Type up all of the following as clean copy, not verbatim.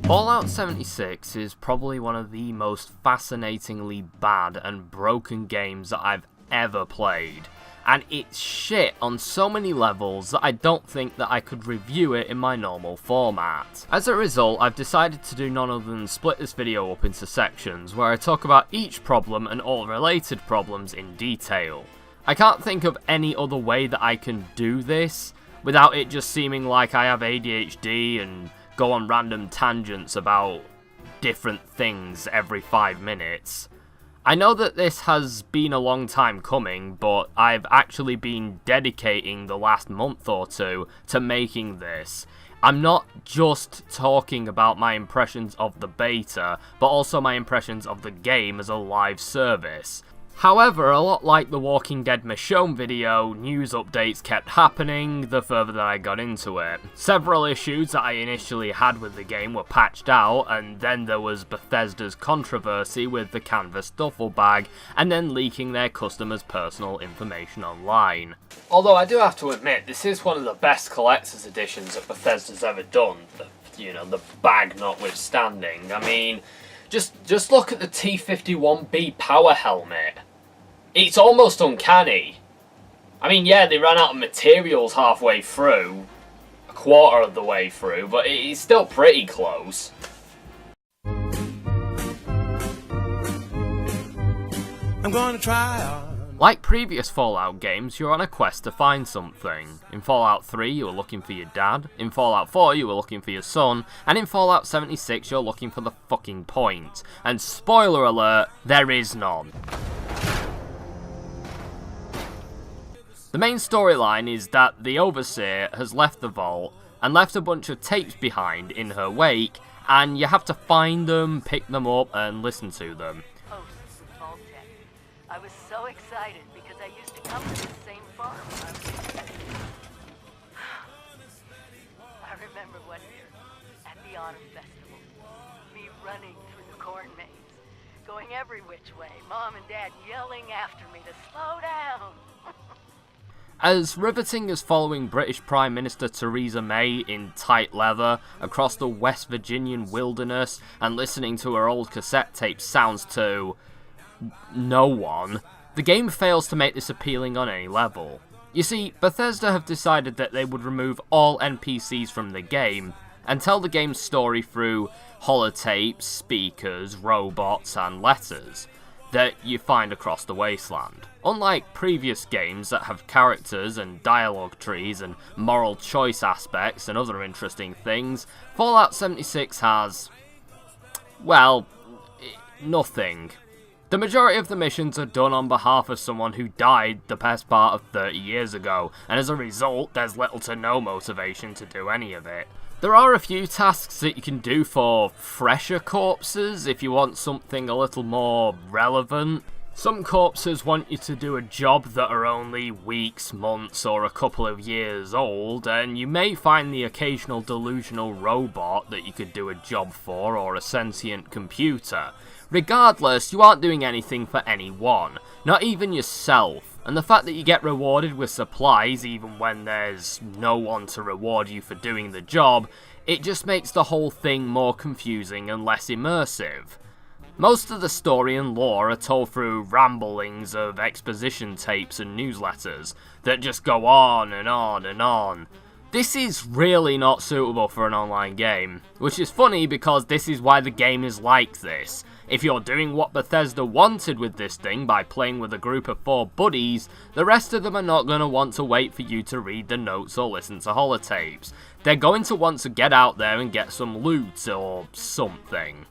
Fallout 76 is probably one of the most fascinatingly bad and broken games that I've ever played, and it's shit on so many levels that I don't think that I could review it in my normal format. As a result, I've decided to do none other than split this video up into sections where I talk about each problem and all related problems in detail. I can't think of any other way that I can do this without it just seeming like I have ADHD and go on random tangents about different things every 5 minutes. I know that this has been a long time coming, but I've actually been dedicating the last month or two to making this. I'm not just talking about my impressions of the beta, but also my impressions of the game as a live service. However, a lot like the Walking Dead Michonne video, news updates kept happening the further that I got into it. Several issues that I initially had with the game were patched out, and then there was Bethesda's controversy with the Canvas duffel bag, and then leaking their customers' personal information online. Although I do have to admit, this is one of the best collector's editions that Bethesda's ever done, the bag notwithstanding. I mean, just look at the T-51B power helmet. It's almost uncanny. I mean, yeah, they ran out of materials halfway through, a quarter of the way through, but it's still pretty close. I'm gonna try. Like previous Fallout games, you're on a quest to find something. In Fallout 3, you were looking for your dad, in Fallout 4, you were looking for your son, and in Fallout 76, you're looking for the fucking point. And spoiler alert, there is none. The main storyline is that the Overseer has left the vault and left a bunch of tapes behind in her wake, and you have to find them, pick them up, and listen to them. I was so excited because I used to come to this same farm when I was a kid. I remember one year at the autumn festival, me running through the corn maze, going every which way, Mom and Dad yelling after me to slow down. As riveting as following British Prime Minister Theresa May in tight leather across the West Virginian wilderness and listening to her old cassette tapes sounds to no one, the game fails to make this appealing on any level. You see, Bethesda have decided that they would remove all NPCs from the game and tell the game's story through holotapes, speakers, robots, and letters that you find across the wasteland. Unlike previous games that have characters and dialogue trees and moral choice aspects and other interesting things, Fallout 76 has, well, nothing. The majority of the missions are done on behalf of someone who died the best part of 30 years ago, and as a result, there's little to no motivation to do any of it. There are a few tasks that you can do for fresher corpses if you want something a little more relevant. Some corpses want you to do a job that are only weeks, months, or a couple of years old, and you may find the occasional delusional robot that you could do a job for, or a sentient computer. Regardless, you aren't doing anything for anyone, not even yourself, and the fact that you get rewarded with supplies even when there's no one to reward you for doing the job, it just makes the whole thing more confusing and less immersive. Most of the story and lore are told through ramblings of exposition tapes and newsletters that just go on and on and on. This is really not suitable for an online game, which is funny because this is why the game is like this. If you're doing what Bethesda wanted with this thing by playing with a group of 4 buddies, the rest of them are not going to want to wait for you to read the notes or listen to holotapes. They're going to want to get out there and get some loot or something.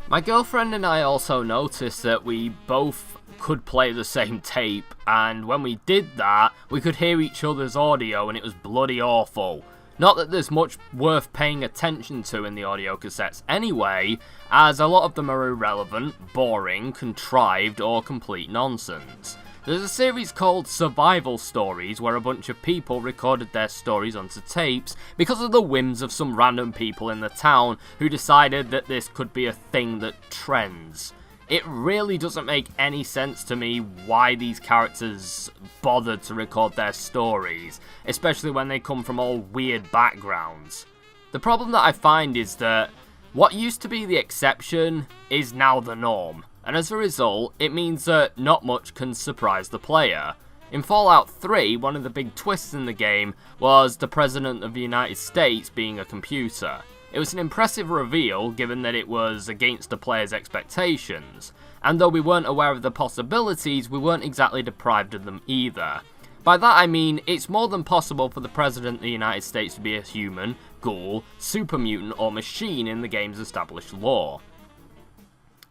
My girlfriend and I also noticed that we both could play the same tape, and when we did that, we could hear each other's audio and it was bloody awful. Not that there's much worth paying attention to in the audio cassettes anyway, as a lot of them are irrelevant, boring, contrived, or complete nonsense. There's a series called Survival Stories where a bunch of people recorded their stories onto tapes because of the whims of some random people in the town who decided that this could be a thing that trends. It really doesn't make any sense to me why these characters bothered to record their stories, especially when they come from all weird backgrounds. The problem that I find is that What used to be the exception is now the norm, and as a result, it means that not much can surprise the player. In Fallout 3, one of the big twists in the game was the President of the United States being a computer. It was an impressive reveal given that it was against the player's expectations, and though we weren't aware of the possibilities, we weren't exactly deprived of them either. By that I mean, it's more than possible for the President of the United States to be a human, ghoul, super mutant, or machine in the game's established lore.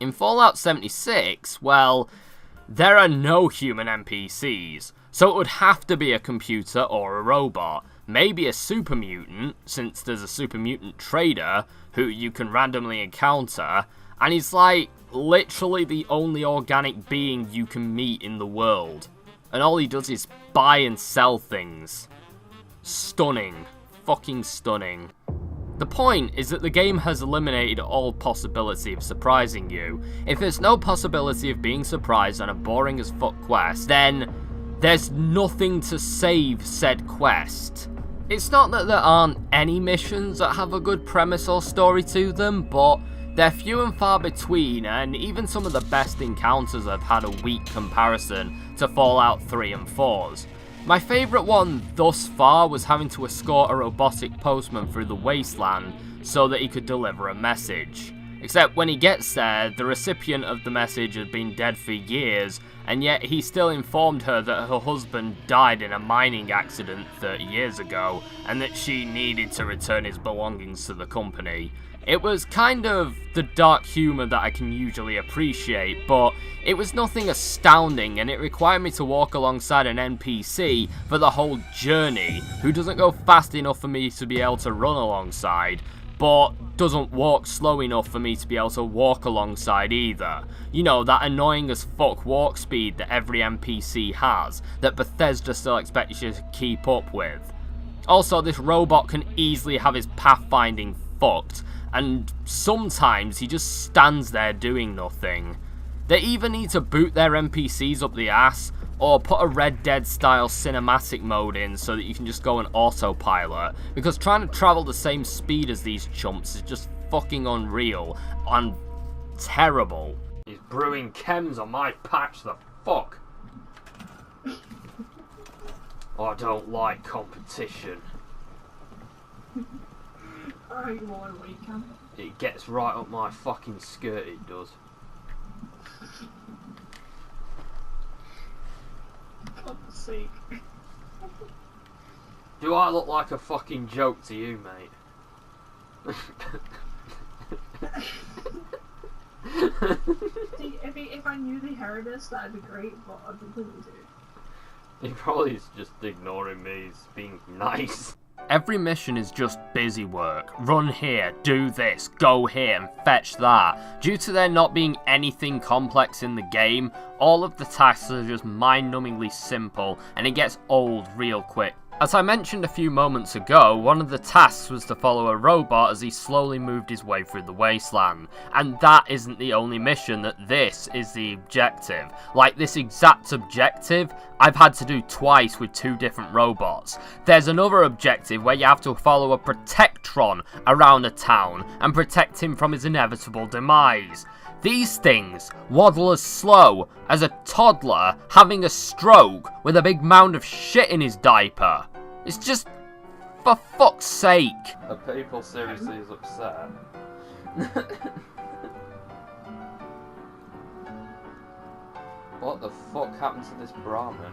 In Fallout 76, well, there are no human NPCs, so it would have to be a computer or a robot, maybe a super mutant, since there's a super mutant trader who you can randomly encounter, and he's like literally the only organic being you can meet in the world. And all he does is buy and sell things. Stunning. Fucking stunning. The point is that the game has eliminated all possibility of surprising you. If there's no possibility of being surprised on a boring as fuck quest, then there's nothing to save said quest. It's not that there aren't any missions that have a good premise or story to them, but they're few and far between, and even some of the best encounters have had a weak comparison to Fallout 3 and 4's. My favourite one thus far was having to escort a robotic postman through the wasteland so that he could deliver a message. Except when he gets there, the recipient of the message had been dead for years, and yet he still informed her that her husband died in a mining accident 30 years ago, and that she needed to return his belongings to the company. It was kind of the dark humour that I can usually appreciate, but it was nothing astounding, and it required me to walk alongside an NPC for the whole journey, who doesn't go fast enough for me to be able to run alongside, but doesn't walk slow enough for me to be able to walk alongside either. You know, that annoying as fuck walk speed that every NPC has, that Bethesda still expects you to keep up with. Also, this robot can easily have his pathfinding fucked, and sometimes he just stands there doing nothing. They either need to boot their NPCs up the ass, or put a Red Dead style cinematic mode in so that you can just go on autopilot, because trying to travel the same speed as these chumps is just fucking unreal and terrible. He's brewing chems on my patch, the fuck? I don't like competition. Alright, you want to wait, Cam? It gets right up my fucking skirt, it does. For fuck's sake. Do I look like a fucking joke to you, mate? See, if I knew they heard this, that'd be great, but I don't think they do. He probably is just ignoring me, he's being nice. Every mission is just busy work. Run here, do this, go here, and fetch that. Due to there not being anything complex in the game, all of the tasks are just mind-numbingly simple, and it gets old real quick. As I mentioned a few moments ago, one of the tasks was to follow a robot as he slowly moved his way through the wasteland. And that isn't the only mission, that this is the objective. Like, this exact objective, I've had to do twice with two different robots. There's another objective where you have to follow a Protectron around a town and protect him from his inevitable demise. These things waddle as slow as a toddler having a stroke with a big mound of shit in his diaper. It's just, for fuck's sake. Are people seriously as upset? What the fuck happened to this Brahmin?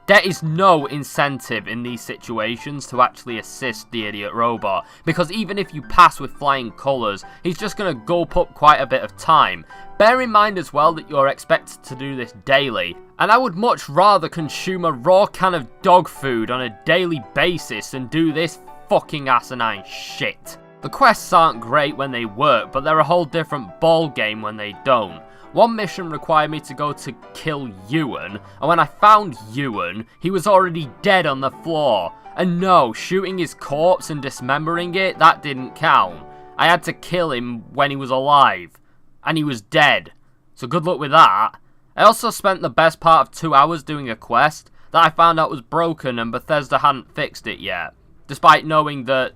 There is no incentive in these situations to actually assist the idiot robot, because even if you pass with flying colours, he's just going to gulp up quite a bit of time. Bear in mind as well that you're expected to do this daily, and I would much rather consume a raw can of dog food on a daily basis than do this fucking asinine shit. The quests aren't great when they work, but they're a whole different ball game when they don't. One mission required me to go to kill Ewan, and when I found Ewan, he was already dead on the floor. And no, shooting his corpse and dismembering it, that didn't count. I had to kill him when he was alive, and he was dead. So good luck with that. I also spent the best part of 2 hours doing a quest that I found out was broken and Bethesda hadn't fixed it yet, despite knowing that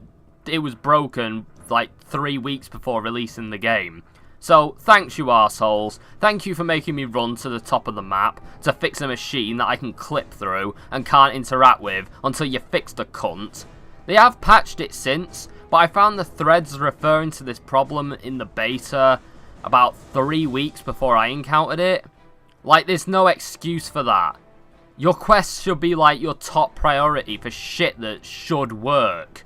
it was broken like 3 weeks before releasing the game. So, thanks you arseholes. Thank you for making me run to the top of the map to fix a machine that I can clip through and can't interact with until you fix the cunt. They have patched it since, but I found the threads referring to this problem in the beta about 3 weeks before I encountered it. Like, there's no excuse for that. Your quests should be like your top priority for shit that should work.